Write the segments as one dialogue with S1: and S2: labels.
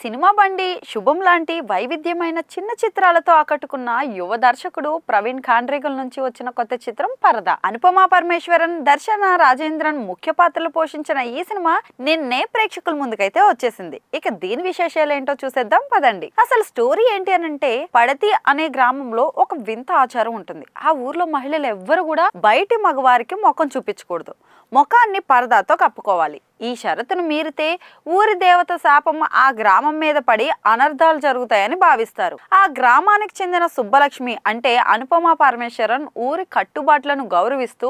S1: Cinema బండి శుభం లాంటి వైవిధ్యమైన చిన్న చిత్రాలతో ఆకట్టుకున్న యువ దర్శకుడు ప్రవీణ్ ఖాండ్రేగల్ నుంచి వచ్చిన కొత్త చిత్రం పరదా. అనుపమ పరమేశ్వరన్, దర్శన రాజేంద్రన్ ముఖ్య పాత్రలు పోషించిన ఈ సినిమా నిన్నే ప్రేక్షకుల ముందుకైతే వచ్చేసింది. ఇక దీని విశేషాలు ఏంటో చూసేద్దాం పదండి. అసలు స్టోరీ ఏంటి అనంటే, పడతి అనే గ్రామంలో ఒక వింత ఆచారం ఉంటుంది. ఆ ఊర్లో మహిళలు ఎవ్వరు కూడా బయటి మగవారికి ముఖం చూపించకూడదు, ముఖాన్ని పరదాతో కప్పుకోవాలి. ఈ షరతును మీరితే ఊరి దేవత శాపం ఆ గ్రామం మీద పడి అనర్థాలు జరుగుతాయని భావిస్తారు. ఆ గ్రామానికి చెందిన సుబ్బలక్ష్మి అంటే అనుపమ పరమేశ్వరన్ ఊరి కట్టుబాట్లను గౌరవిస్తూ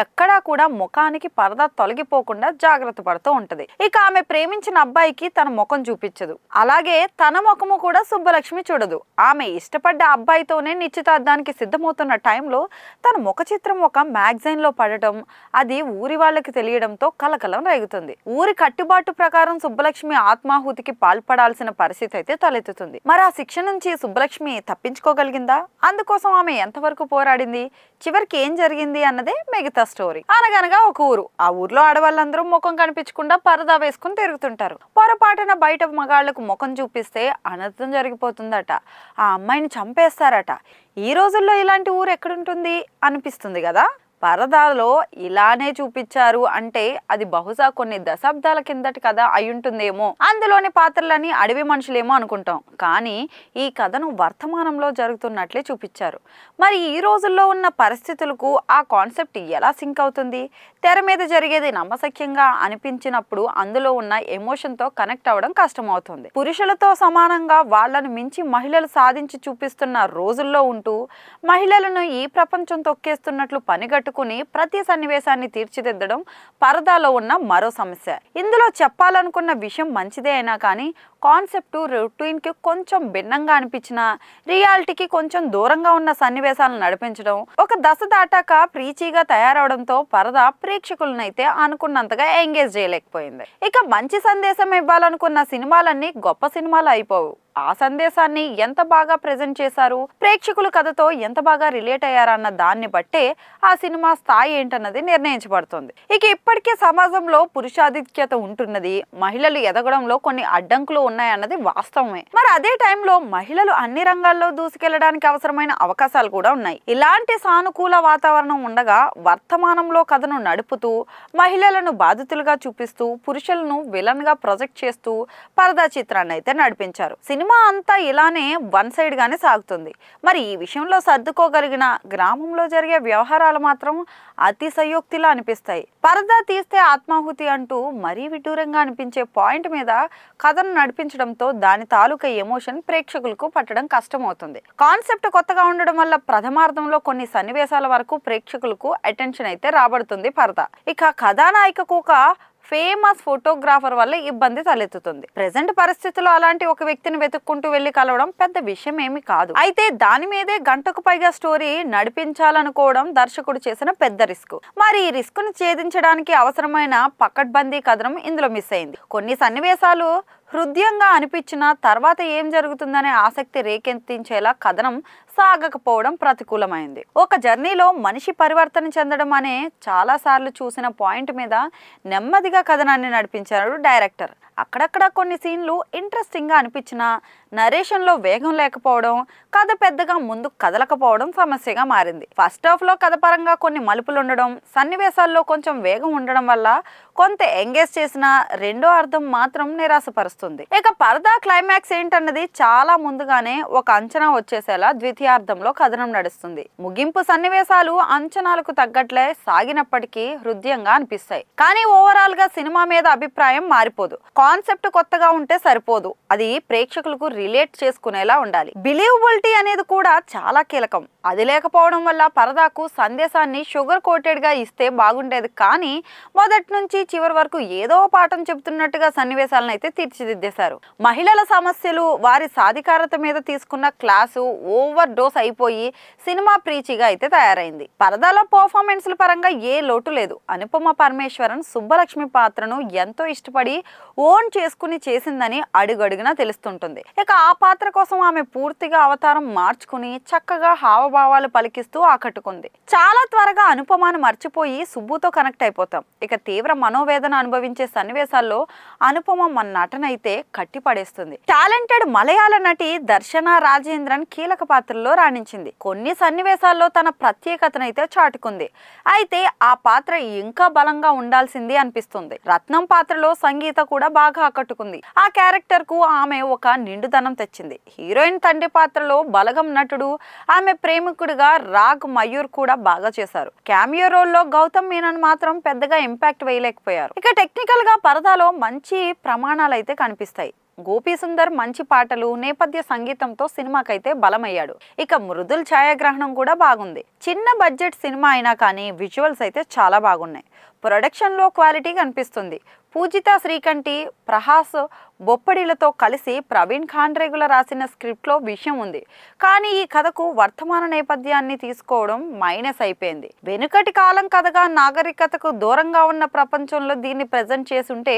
S1: ఎక్కడా కూడా ముఖానికి పరదా తొలగిపోకుండా జాగ్రత్త పడుతూ ఉంటది. ఇక ఆమె ప్రేమించిన అబ్బాయికి తన ముఖం చూపించదు, అలాగే తన ముఖము కూడా సుబ్బలక్ష్మి చూడదు. ఆమె ఇష్టపడ్డ అబ్బాయితోనే నిశ్చితార్థానికి సిద్ధమవుతున్న టైంలో తన ముఖ చిత్రం ఒక మ్యాగజైన్ లో పడటం, అది ఊరి వాళ్ళకి తెలియడంతో కలకలం రేగుతుంది. ఊరి కట్టుబాటు ప్రకారం సుబ్బలక్ష్మి ఆత్మాహుతికి పాల్పడాల్సిన పరిస్థితి అయితే తలెత్తుతుంది. మరి ఆ శిక్ష నుంచి సుబ్బలక్ష్మి తప్పించుకోగలిగిందా? అందుకోసం ఆమె ఎంతవరకు పోరాడింది, చివరికి ఏం జరిగింది అన్నదే మిగతా స్టోరీ. అనగనగా ఒక ఊరు. ఆ ఊర్లో ఆడవాళ్ళందరూ ముఖం కనిపించకుండా పరదా వేసుకుని తిరుగుతుంటారు. పొరపాటున బయట మగాళ్లకు ముఖం చూపిస్తే అనర్థం జరిగిపోతుందట, ఆ అమ్మాయిని చంపేస్తారట. ఈ రోజుల్లో ఇలాంటి ఊరు ఎక్కడుంటుంది అనిపిస్తుంది కదా. పరదాలో ఇలానే చూపించారు అంటే అది బహుశా కొన్ని దశాబ్దాల కిందటి కథ అయ్యుంటుందేమో, అందులోని పాత్రలని అడవి మనుషులేమో అనుకుంటాం. కానీ ఈ కథను వర్తమానంలో జరుగుతున్నట్లే చూపించారు. మరి ఈ రోజుల్లో ఉన్న పరిస్థితులకు ఆ కాన్సెప్ట్ ఎలా సింక్ అవుతుంది? తెర మీద జరిగేది నమ్మశక్యంగా అనిపించినప్పుడు అందులో ఉన్న ఎమోషన్తో కనెక్ట్ అవ్వడం కష్టమవుతుంది. పురుషులతో సమానంగా వాళ్లను మించి మహిళలు సాధించి చూపిస్తున్న రోజుల్లో ఉంటూ మహిళలను ఈ ప్రపంచం తొక్కేస్తున్నట్లు పనిగట్టు ప్రతి సన్నివేశాన్ని తీర్చిదిద్దడం పరదాలో ఉన్న మరో సమస్య. ఇందులో చెప్పాలనుకున్న విషయం మంచిదే అయినా కానీ కాన్సెప్ట్ రొటీన్ కి కొంచెం భిన్నంగా అనిపించినా, రియాలిటీకి కొంచెం దూరంగా ఉన్న సన్నివేశాలను నడిపించడం ఒక దశ దాటాక ప్రీచీగా తయారవడంతో పరదా ప్రేక్షకులనైతే అనుకున్నంతగా ఎంగేజ్ చేయలేకపోయింది. ఇక మంచి సందేశం ఇవ్వాలనుకున్న సినిమాలన్నీ గొప్ప సినిమాలు అయిపోవు. ఆ సందేశాన్ని ఎంత బాగా ప్రెజెంట్ చేశారు, ప్రేక్షకులు కథతో ఎంత బాగా రిలేట్ అయ్యారన్న దాన్ని బట్టే ఆ సినిమా స్థాయి ఏంటన్నది నిర్ణయించబడుతుంది. ఇక ఇప్పటికే సమాజంలో పురుషాధిక్యత ఉంటున్నది, మహిళలు ఎదగడంలో కొన్ని అడ్డంకులు ఉన్నాయన్నది వాస్తవమే. మరి అదే టైంలో మహిళలు అన్ని రంగాల్లో దూసుకెళ్లడానికి అవసరమైన అవకాశాలు కూడా ఉన్నాయి. ఇలాంటి సానుకూల వాతావరణం ఉండగా వర్తమానంలో కథను నడుపుతూ మహిళలను బాధితులుగా చూపిస్తూ పురుషులను విలన్ గా ప్రొజెక్ట్ చేస్తూ పరదా చిత్రాన్ని అయితే నడిపించారు. సినిమా అంతా ఇలానే వన్ సైడ్ గానే సాగుతుంది. మరి ఈ విషయంలో సర్దుకోగలిగిన గ్రామంలో జరిగే వ్యవహారాలు మాత్రం అతిశయోక్తిలా అనిపిస్తాయి. పరదా తీస్తే ఆత్మాహుతి అంటూ మరీ విడ్డూరంగా అనిపించే పాయింట్ మీద కథను నడిపించడంతో దాని తాలూకా ఎమోషన్ ప్రేక్షకులకు పట్టడం కష్టమవుతుంది. కాన్సెప్ట్ కొత్తగా ఉండడం వల్ల ప్రథమార్థంలో కొన్ని సన్నివేశాల వరకు ప్రేక్షకులకు అటెన్షన్ అయితే రాబడుతుంది పరదా. ఇక కథానాయికకు ఒక ఫేమస్ ఫోటోగ్రాఫర్ వల్ల ఇబ్బంది తలెత్తుతుంది. ప్రెసెంట్ పరిస్థితుల్లో అలాంటి ఒక వ్యక్తిని వెతుక్కుంటూ వెళ్లి కలవడం పెద్ద విషయం ఏమి కాదు. అయితే దాని మీదే గంటకు పైగా స్టోరీ నడిపించాలనుకోవడం దర్శకుడు చేసిన పెద్ద రిస్క్. మరి ఈ రిస్క్ ను ఛేదించడానికి అవసరమైన పకడ్బందీ కథనం ఇందులో మిస్ అయింది. కొన్ని సన్నివేశాలు హృదయంగా అనిపించిన తర్వాత ఏం జరుగుతుందనే ఆసక్తి రేకెత్తించేలా కథనం సాగకపోవడం ప్రతికూలమైంది. ఒక జర్నీలో మనిషి పరివర్తన చెందడం అనే చాలా సార్లు చూసిన పాయింట్ మీద నెమ్మదిగా కథనాన్ని నడిపించారు డైరెక్టర్. అక్కడక్కడ కొన్ని సీన్లు ఇంట్రెస్టింగ్ గా అనిపించినా నరేషన్ లో వేగం లేకపోవడం, కథ పెద్దగా ముందు కదలకపోవడం సమస్యగా మారింది. ఫస్ట్ హాఫ్ లో కథ పరంగా కొన్ని మలుపులు ఉండడం, సన్నివేశాల్లో కొంచెం వేగం ఉండడం వల్ల కొంత ఎంగేజ్ చేసిన రెండో అర్థం మాత్రం నిరాశపరుస్తుంది. ఇక పరదా క్లైమాక్స్ ఏంటన్నది చాలా ముందుగానే ఒక అంచనా వచ్చేసేలా ద్వితీయార్థంలో కథనం నడుస్తుంది. ముగింపు సన్నివేశాలు అంచనాలకు తగ్గట్లే సాగినప్పటికీ హృదయంగా అనిపిస్తాయి. కానీ ఓవరాల్ గా సినిమా మీద అభిప్రాయం మారిపోదు. కాన్సెప్ట్ కొత్తగా ఉంటే సరిపోదు, అది ప్రేక్షకులకు రిలేట్ చేసుకునేలా ఉండాలి. బిలీవబిలిటీ అనేది కూడా చాలా కీలకం. అది లేకపోవడం వల్ల పరదాకు సందేశాన్ని షుగర్ కోటెడ్ గా ఇస్తే బాగుండేది. కానీ మొదటి నుంచి చివరి వరకు ఏదో పాఠం చెబుతున్నట్టుగా సన్నివేశాలను అయితే తీర్చిదిద్దేశారు. మహిళల సమస్యలు, వారి సాధికారత మీద తీసుకున్న క్లాసు ఓవర్ డోస్ అయిపోయి సినిమా ప్రీచిగా అయితే తయారైంది. పరదాలో పర్ఫార్మెన్స్ల పరంగా ఏ లోటు లేదు. అనుపమ పరమేశ్వరన్ సుబ్బలక్ష్మి పాత్రను ఎంతో ఇష్టపడి ఓన్ చేసుకుని చేసిందని అడుగడుగునా తెలుస్తుంటుంది. ఇక ఆ పాత్ర కోసం ఆమె పూర్తిగా అవతారం మార్చుకుని చక్కగా హావభావాలు పలికిస్తూ ఆకట్టుకుంది. చాలా త్వరగా అనుపమాను మర్చిపోయి సుబ్బుతో కనెక్ట్ అయిపోతాం. ఇక తీవ్ర మనోవేదన అనుభవించే సన్నివేశాల్లో అనుపమ మన నటన అయితే కట్టిపడేస్తుంది. టాలెంటెడ్ మలయాళ నటి దర్శన రాజేంద్రన్ కీలక పాత్రలో రాణించింది. కొన్ని సన్నివేశాల్లో తన ప్రత్యేకతనైతే చాటుకుంది. అయితే ఆ పాత్ర ఇంకా బలంగా ఉండాల్సింది అనిపిస్తుంది. రత్నం పాత్రలో సంగీత కూడా బాగా ఆకట్టుకుంది. ఆ క్యారెక్టర్ కు ఆమె ఒక నిండుదనం తెచ్చింది. హీరోయిన్ తండ్రి పాత్రలో బలగం నటుడు, ఆమె ప్రేమికుడిగా రాగ్ మయూర్ కూడా బాగా చేశారు. క్యామియో రోల్లో గౌతమ్ మీనన్ మాత్రం పెద్దగా ఇంపాక్ట్ వేయలేకపోయారు. ఇక టెక్నికల్ గా పరదాలో మంచి ప్రమాణాలు అయితే కనిపిస్తాయి. గోపీ సుందర్ మంచి పాటలు, నేపథ్య సంగీతంతో సినిమాకైతే బలమయ్యాడు. ఇక మృదుల్ ఛాయాగ్రహణం కూడా బాగుంది. చిన్న బడ్జెట్ సినిమా అయినా కానీ విజువల్స్ అయితే చాలా బాగున్నాయి. ప్రొడక్షన్ లో క్వాలిటీ కనిపిస్తుంది. పూజిత శ్రీకంఠి, ప్రహాస్ బొప్పడిలతో కలిసి ప్రవీణ్ ఖాండ్రేగుల రాసిన స్క్రిప్ట్ లో విషయం ఉంది. కానీ ఈ కథకు వర్తమాన నేపథ్యాన్ని తీసుకోవడం మైనస్ అయిపోయింది. వెనుకటి కాలం కథగా నాగరికతకు దూరంగా ఉన్న ప్రపంచంలో దీన్ని ప్రజెంట్ చేసుంటే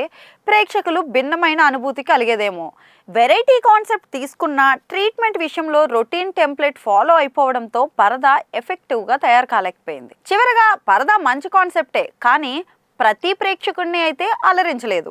S1: ప్రేక్షకులు భిన్నమైన అనుభూతి కలిగేదేమో. వెరైటీ కాన్సెప్ట్ తీసుకున్న ట్రీట్మెంట్ విషయంలో రొటీన్ టెంప్లెట్ ఫాలో అయిపోవడంతో పరదా ఎఫెక్టివ్ గా తయారు కాలేకపోయింది. చివరగా పరదా మంచి కాన్సెప్టే, కానీ ప్రతి ప్రేక్షకుడిని అయితే అలరించలేదు.